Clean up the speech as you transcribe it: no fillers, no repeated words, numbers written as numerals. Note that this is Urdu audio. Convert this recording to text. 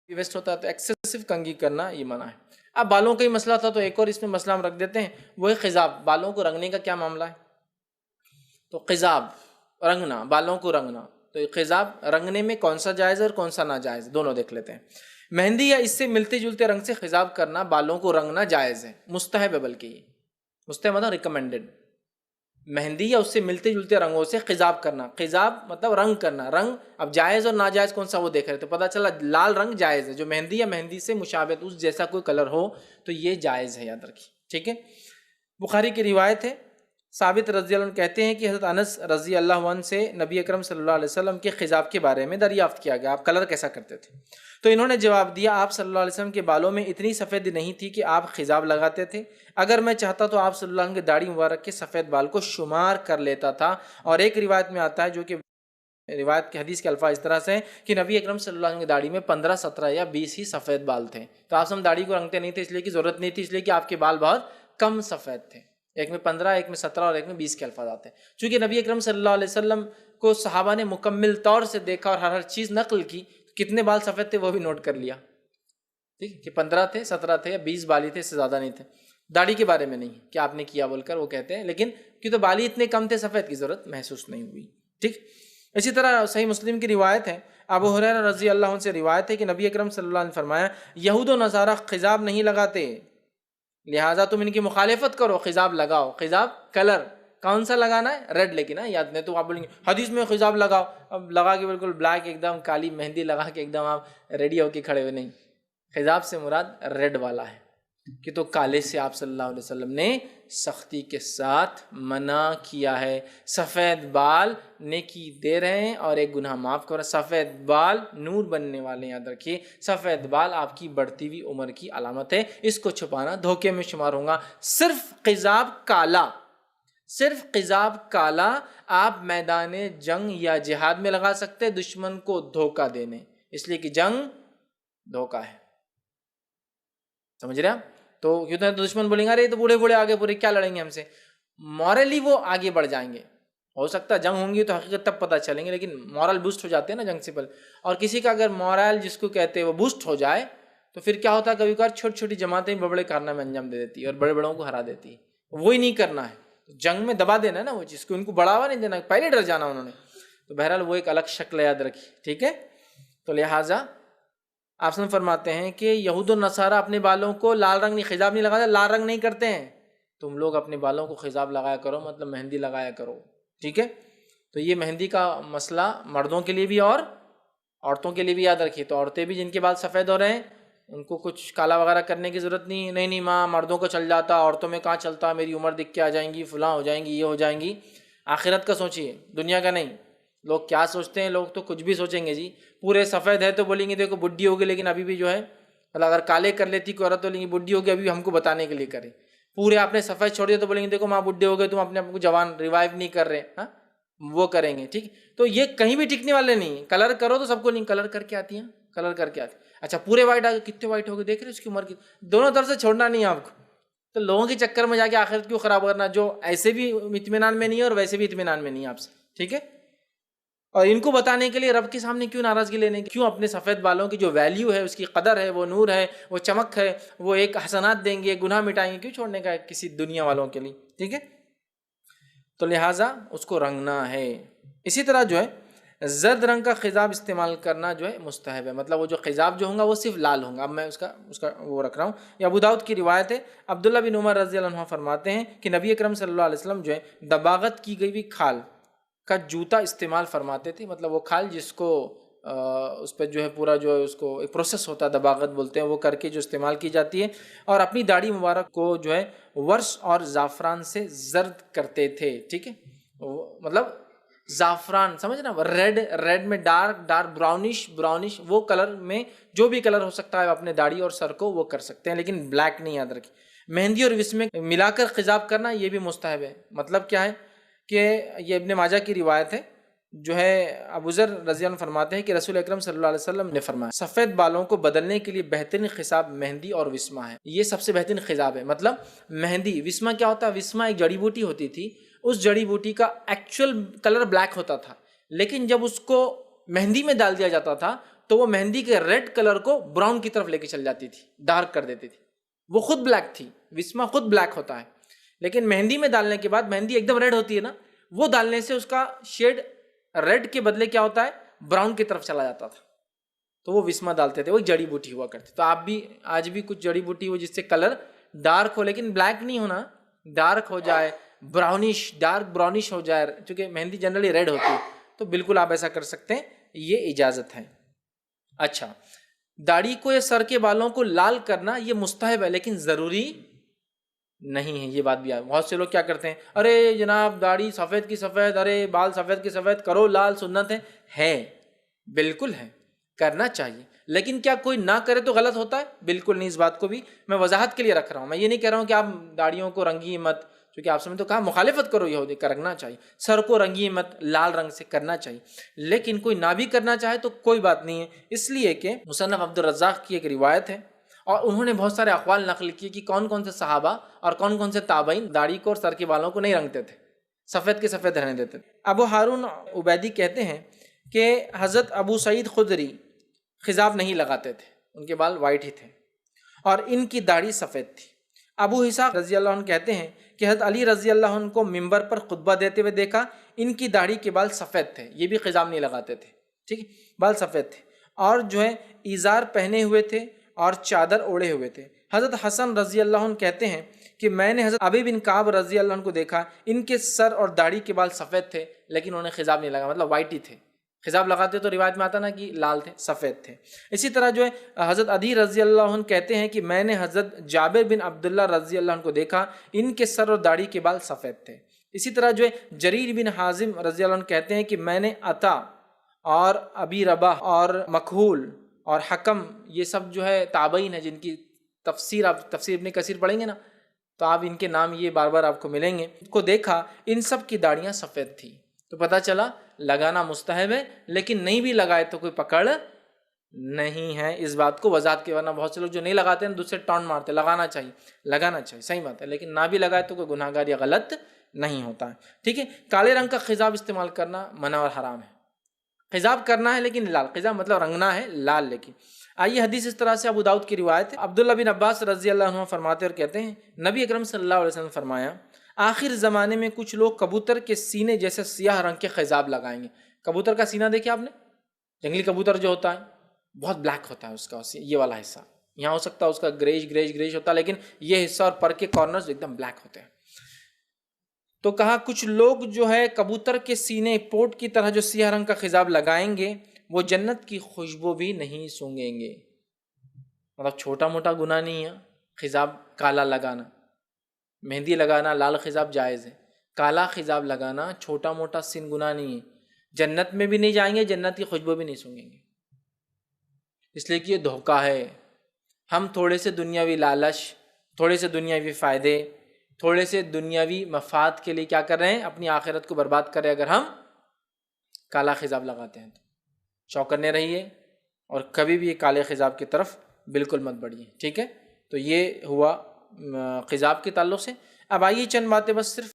ویسٹ ہوتا ہے تو ایکسیسو کنگھی کرنا یہ منع ہے۔ اب بالوں کا ہی مسئلہ تھا تو ایک اور اس میں مسئلہ ہم رکھ دیتے ہیں، وہ ہے خضاب، بالوں کو رنگنے کا کیا معاملہ ہے؟ تو خضاب رنگنا، بالوں کو رنگنا، تو خضاب رنگنے میں کون سا جائز ہے اور کون سا ناجائز، دونوں دیکھ لیتے ہیں۔ مہندی یا اس سے ملتے جلتے رنگ سے خضاب کرنا، بالوں کو رنگنا جائز ہے، مستحب ہے، بلکہ یہ مستحب مطلب ریکمینڈڈ۔ مہندی یا اس سے ملتے جلتے رنگوں سے خضاب کرنا، خضاب مطلب رنگ کرنا، رنگ اب جائز اور ناجائز کون سا وہ دیکھ رہے تو پتہ چلا لال رنگ جائز ہے، جو مہندی یا مہندی سے مشابہت اس جیسا کوئی کلر ہو تو یہ جائز ہے، یاد رکھیے، ٹھیک ہے۔ بخاری کی روایت ہے، ثابت رضی اللہ عنہ کہتے ہیں کہ حضرت انس رضی اللہ عنہ سے نبی اکرم صلی اللہ علیہ وسلم کے خضاب کے بارے میں دریافت کیا گیا، آپ کلر کیسا کرتے تھے؟ تو انہوں نے جواب دیا، آپ صلی اللہ علیہ وسلم کے بالوں میں اتنی سفید نہیں تھی کہ آپ خضاب لگاتے تھے، اگر میں چاہتا تو آپ صلی اللہ علیہ وسلم کے داڑھی مبارک کے سفید بال کو شمار کر لیتا تھا۔ اور ایک روایت میں آتا ہے، جو کہ روایت کے حدیث کے الفاظ اس طرح سے ہیں کہ نبی اکرم صلی اللہ علیہ وسلم کی داڑھی میں 15 17 یا 20 ہی سفید بال تھے۔ تو آپ ہم داڑھی کو رنگتے نہیں تھے اس لیے کہ ضرورت نہیں تھی، اس لیے کہ آپ کے بال بہت کم سفید تھے، ایک میں 15 ایک میں 17 اور ایک میں 20 کے الفاظ آتے ہیں۔ چونکہ نبی اکرم صلی اللہ علیہ وسلم کو صحابہ نے مکمل طور سے دیکھا اور ہر چیز نقل کی، کتنے بال سفید تھے وہ بھی نوٹ کر لیا، ٹھیک کہ 15 تھے 17 تھے یا 20 بال ہی تھے، اس سے زیادہ نہیں تھے۔ داڑھی کے بارے میں نہیں کہ آپ نے کیا بول کر وہ کہتے ہیں، لیکن کہ تو بالی اتنے کم تھے، سفید کی ضرورت محسوس نہیں ہوئی، ٹھیک۔ اسی طرح صحیح مسلم کی روایت ہے، ابو ہریرہ رضی اللہ عنہ سے روایت ہے کہ نبی اکرم صلی اللہ علیہ وسلم نے فرمایا، یہود و نصارہ خضاب نہیں لگاتے، لہٰذا تم ان کی مخالفت کرو، خضاب لگاؤ۔ خضاب کلر کون سا لگانا ہے؟ ریڈ، لیکن یاد نہیں تو آپ بولیں گے حدیث میں خضاب لگاؤ، اب لگا کے بالکل بلیک ایک دم کالی مہندی لگا کے ایک دم آپ ریڈی ہو کے کھڑے ہوئے، نہیں، خضاب سے مراد ریڈ والا ہے، کہ تو کالے سے آپ صلی اللہ علیہ وسلم نے سختی کے ساتھ منع کیا ہے۔ سفید بال نیکی دے رہے ہیں اور ایک گناہ معاف کر رہے ہیں، سفید بال نور بننے والے، یاد رکھیے سفید بال آپ کی بڑھتی ہوئی عمر کی علامت ہے، اس کو چھپانا دھوکے میں شمار ہوگا۔ صرف خضاب کالا، صرف خضاب کالا آپ میدان جنگ یا جہاد میں لگا سکتے، دشمن کو دھوکہ دینے، اس لیے کہ جنگ دھوکہ ہے، سمجھ رہے آپ؟ تو کیوں تو دشمن بولیں گے ارے تو بوڑھے بوڑھے آگے پورے کیا لڑیں گے ہم سے، مورلی وہ آگے بڑھ جائیں گے، ہو سکتا ہے جنگ ہوں گی تو حقیقت تب پتہ چلیں گے، لیکن مورل بوسٹ ہو جاتے ہیں نا جنگ سے پہلے، اور کسی کا اگر مورل جس کو کہتے ہیں وہ بوسٹ ہو جائے تو پھر کیا ہوتا ہے، کبھی کبھار چھوٹی چھوٹی جماعتیں بڑے بڑے کارنامے انجام دے دیتی ہے اور بڑے بڑوں کو ہرا دیتی ہے، وہی نہیں کرنا ہے، جنگ میں دبا دینا ہے نا وہ چیز کو، ان کو بڑھاوا نہیں دینا، پہلے ڈر جانا انہوں نے، تو بہرحال وہ ایک الگ شکل یاد رکھی، ٹھیک ہے۔ تو لہٰذا آپ سے فرماتے ہیں کہ یہود و نصارہ اپنے بالوں کو لال رنگ نہیں، خضاب نہیں لگاتے، لال رنگ نہیں کرتے ہیں، تم لوگ اپنے بالوں کو خضاب لگایا کرو، مطلب مہندی لگایا کرو، ٹھیک ہے۔ تو یہ مہندی کا مسئلہ مردوں کے لیے بھی اور عورتوں کے لیے بھی یاد رکھیے، تو عورتیں بھی جن کے بال سفید ہو رہے ہیں ان کو کچھ کالا وغیرہ کرنے کی ضرورت نہیں، نہیں ماں مردوں کو چل جاتا، عورتوں میں کہاں چلتا، میری عمر دکھ کے آ جائیں گی، فلاں ہو جائیں گی، یہ ہو جائیں گی۔ آخرت کا سوچیے، دنیا کا نہیں۔ لوگ کیا سوچتے ہیں، لوگ تو کچھ بھی سوچیں گے جی، پورے سفید ہے تو بولیں گے دیکھو بڈھی ہوگی، لیکن ابھی بھی جو ہے مطلب اگر کالے کر لیتی کوئی عورت تو بولیں گی بڈھی ہوگی، ابھی ہم کو بتانے کے لیے کرے، پورے آپ نے سفید چھوڑ دیا تو بولیں گے دیکھو ماں بڈھے ہو گئے، تم اپنے آپ کو جوان ریوائیو نہیں کر رہے، ہاں وہ کریں گے، ٹھیک۔ تو یہ کہیں بھی ٹکنے والے نہیں، کلر کرو تو سب کو نہیں، کلر کر کے آتی ہیں، کلر کر کے آتی، اچھا پورے وائٹ آ گئے، کتنے وائٹ ہو گئے دیکھ رہے اس کی عمر کی، دونوں طرف سے چھوڑنا نہیں ہے آپ کو، تو لوگوں کے چکر میں جا کے آخرت کیوں خراب کرنا، جو ایسے بھی اطمینان میں نہیں ہے اور ویسے بھی اطمینان میں نہیں ہے آپ سے، ٹھیک ہے۔ اور ان کو بتانے کے لیے رب کے سامنے کیوں ناراضگی لینے کی، کیوں اپنے سفید بالوں کی جو ویلیو ہے، اس کی قدر ہے، وہ نور ہے، وہ چمک ہے، وہ ایک حسنات دیں گے، گناہ مٹائیں گے، کیوں چھوڑنے کا ہے کسی دنیا والوں کے لیے، ٹھیک ہے۔ تو لہٰذا اس کو رنگنا ہے۔ اسی طرح جو ہے زرد رنگ کا خضاب استعمال کرنا جو ہے مستحب ہے، مطلب وہ جو خضاب جو ہوں گا وہ صرف لال ہوں گا۔ اب میں اس کا وہ رکھ رہا ہوں، یہ ابو داؤد کی روایت ہے، عبداللہ بن عمر رضی اللہ عنہ فرماتے ہیں کہ نبی اکرم صلی اللہ علیہ وسلم جو ہے دباغت کی گئی ہوئی کھال کا جوتا استعمال فرماتے تھے، مطلب وہ کھال جس کو اس پہ جو ہے پورا جو ہے اس کو ایک پروسیس ہوتا ہے دباغت بولتے ہیں، وہ کر کے جو استعمال کی جاتی ہے، اور اپنی داڑھی مبارک کو جو ہے ورس اور زعفران سے زرد کرتے تھے، ٹھیک ہے، مطلب زعفران سمجھ نا، ریڈ میں ڈارک براؤنش وہ کلر میں جو بھی کلر ہو سکتا ہے اپنے داڑھی اور سر کو وہ کر سکتے ہیں، لیکن بلیک نہیں، یاد رکھیں۔ مہندی اور وسمے ملا کر خضاب کرنا یہ بھی مستحب ہے، مطلب کیا ہے کہ یہ ابن ماجہ کی روایت ہے، جو ہے ابو ذر رضی اللہ عنہ فرماتے ہیں کہ رسول اکرم صلی اللہ علیہ وسلم نے فرمایا سفید بالوں کو بدلنے کے لیے بہترین خضاب مہندی اور وسما ہے، یہ سب سے بہترین خضاب ہے۔ مطلب مہندی، وسما کیا ہوتا ہے، وسما ایک جڑی بوٹی ہوتی تھی، اس جڑی بوٹی کا ایکچوئل کلر بلیک ہوتا تھا، لیکن جب اس کو مہندی میں ڈال دیا جاتا تھا تو وہ مہندی کے ریڈ کلر کو براؤن کی طرف لے کے چل جاتی تھی، ڈارک کر دیتی تھی. وہ خود بلیک تھی، وسما خود بلیک ہوتا ہے، لیکن مہندی میں ڈالنے کے بعد مہندی ایک دم ریڈ ہوتی ہے نا، وہ ڈالنے سے اس کا شیڈ ریڈ کے بدلے کیا ہوتا ہے، براؤن کی طرف چلا جاتا تھا. تو وہ وسما ڈالتے تھے، وہ ایک جڑی بوٹی ہوا کرتی. تو آپ بھی آج بھی کچھ جڑی بوٹی ہو جس سے کلر ڈارک ہو، لیکن بلیک نہیں ہونا، ڈارک ہو جائے، براؤنش، ڈارک براؤنش ہو جائے، چونکہ مہندی جنرلی ریڈ ہوتی ہے، تو بالکل آپ ایسا کر سکتے ہیں، یہ اجازت ہے. اچھا، داڑھی کو یا سر کے بالوں کو لال کرنا یہ مستحب ہے لیکن ضروری نہیں ہے. یہ بات بھی ہے، بہت سے لوگ کیا کرتے ہیں، ارے جناب داڑھی سفید کی سفید، ارے بال سفید کی سفید کرو، لال سنت ہے. بالکل ہے، کرنا چاہیے، لیکن کیا کوئی نہ کرے تو غلط ہوتا ہے؟ بالکل نہیں. اس بات کو بھی میں وضاحت کے لیے رکھ رہا ہوں. میں یہ نہیں کہہ رہا ہوں کہ آپ داڑھیوں کو رنگی مت، کیونکہ آپ نے تو کہا مخالفت کرو یہودی کا، رنگنا چاہیے. سر کو رنگی مت، لال رنگ سے کرنا چاہیے، لیکن کوئی نہ بھی کرنا چاہے تو کوئی بات نہیں ہے. اس لیے کہ مصنف عبدالرزاق کی ایک روایت ہے اور انہوں نے بہت سارے اقوال نقل کیے کہ کون کون سے صحابہ اور کون کون سے تابعین داڑھی کو اور سر کے بالوں کو نہیں رنگتے تھے، سفید کے سفید رہنے دیتے تھے. ابو ہارون عبیدی کہتے ہیں کہ حضرت ابو سعید خدری خضاب نہیں لگاتے تھے، ان کے بال وائٹ ہی تھے اور ان کی داڑھی سفید تھی. ابو اسحاق رضی اللہ عنہ کہتے ہیں کہ حضرت علی رضی اللہ عنہ کو منبر پر خطبہ دیتے ہوئے دیکھا، ان کی داڑھی کے بال سفید تھے، یہ بھی خضاب نہیں لگاتے تھے. ٹھیک ہے، بال سفید تھے اور جو ہے ایزار پہنے ہوئے تھے اور چادر اوڑھے ہوئے تھے. حضرت حسن رضی اللہ عنہ کہتے ہیں کہ میں نے حضرت ابی بن کعب رضی اللہ عنہ کو دیکھا، ان کے سر اور داڑھی کے بال سفید تھے لیکن انہوں نے خضاب نہیں لگا، مطلب وائٹ ہی تھے. خضاب لگاتے تو روایت میں آتا نا کہ لال تھے، سفید تھے. اسی طرح جو ہے حضرت عدی رضی اللہ عنہ کہتے ہیں کہ میں نے حضرت جابر بن عبداللہ رضی اللہ عنہ کو دیکھا، ان کے سر اور داڑھی کے بال سفید تھے. اسی طرح جو ہے جریر بن حازم رضی اللہ عنہ کہتے ہیں کہ میں نے عطا اور ابی رباح اور مکحول اور حکم، یہ سب جو ہے تابعین ہیں جن کی تفسیر آپ تفسیر ابن کثیر پڑھیں گے نا تو آپ ان کے نام یہ بار بار آپ کو ملیں گے، کو دیکھا ان سب کی داڑیاں سفید تھی. تو پتہ چلا لگانا مستحب ہے، لیکن نہیں بھی لگائے تو کوئی پکڑ نہیں ہے. اس بات کو وضاحت کے، ورنہ بہت سے لوگ جو نہیں لگاتے ہیں دوسرے ٹانٹ مارتے، لگانا چاہیے، صحیح بات ہے، لیکن نہ بھی لگائے تو کوئی گناہ گار یا غلط نہیں ہوتا ہے. ٹھیک ہے، کالے رنگ کا خضاب استعمال کرنا منع اور حرام ہے. خضاب کرنا ہے لیکن لال، خضاب مطلب رنگنا ہے لال. لیکن آئیے حدیث اس طرح سے ابو داؤد کی روایت ہے. عبداللہ بن عباس رضی اللہ عنہ فرماتے اور کہتے ہیں نبی اکرم صلی اللہ علیہ وسلم فرمایا، آخر زمانے میں کچھ لوگ کبوتر کے سینے جیسے سیاہ رنگ کے خضاب لگائیں گے. کبوتر کا سینہ دیکھیں آپ نے، جنگلی کبوتر جو ہوتا ہے بہت بلیک ہوتا ہے اس کا، یہ والا حصہ، یہاں ہو سکتا ہے اس کا گریش ہوتا ہے، لیکن یہ حصہ اور پر کے کارنرز ایک دم بلیک ہوتے ہیں. تو کہا کچھ لوگ جو ہے کبوتر کے سینے پوٹ کی طرح جو سیاہ رنگ کا خضاب لگائیں گے وہ جنت کی خوشبو بھی نہیں سونگیں گے. مطلب چھوٹا موٹا گناہ نہیں ہے خضاب کالا لگانا، مہندی لگانا لال خضاب جائز ہے، کالا خضاب لگانا چھوٹا موٹا سن گناہ نہیں ہے. جنت میں بھی نہیں جائیں گے، جنت کی خوشبو بھی نہیں سونگیں گے، اس لیے کہ یہ دھوکہ ہے. ہم تھوڑے سے دنیاوی لالچ، تھوڑے سے دنیاوی فائدے، تھوڑے سے دنیاوی مفاد کے لیے کیا کر رہے ہیں، اپنی آخرت کو برباد کر رہے ہیں. اگر ہم کالا خضاب لگاتے ہیں تو چوکنے رہیے اور کبھی بھی کالے خضاب کی طرف بالکل مت بڑھیے. ٹھیک ہے، تو یہ ہوا خضاب کے تعلق سے. اب آئیے چند باتیں بس صرف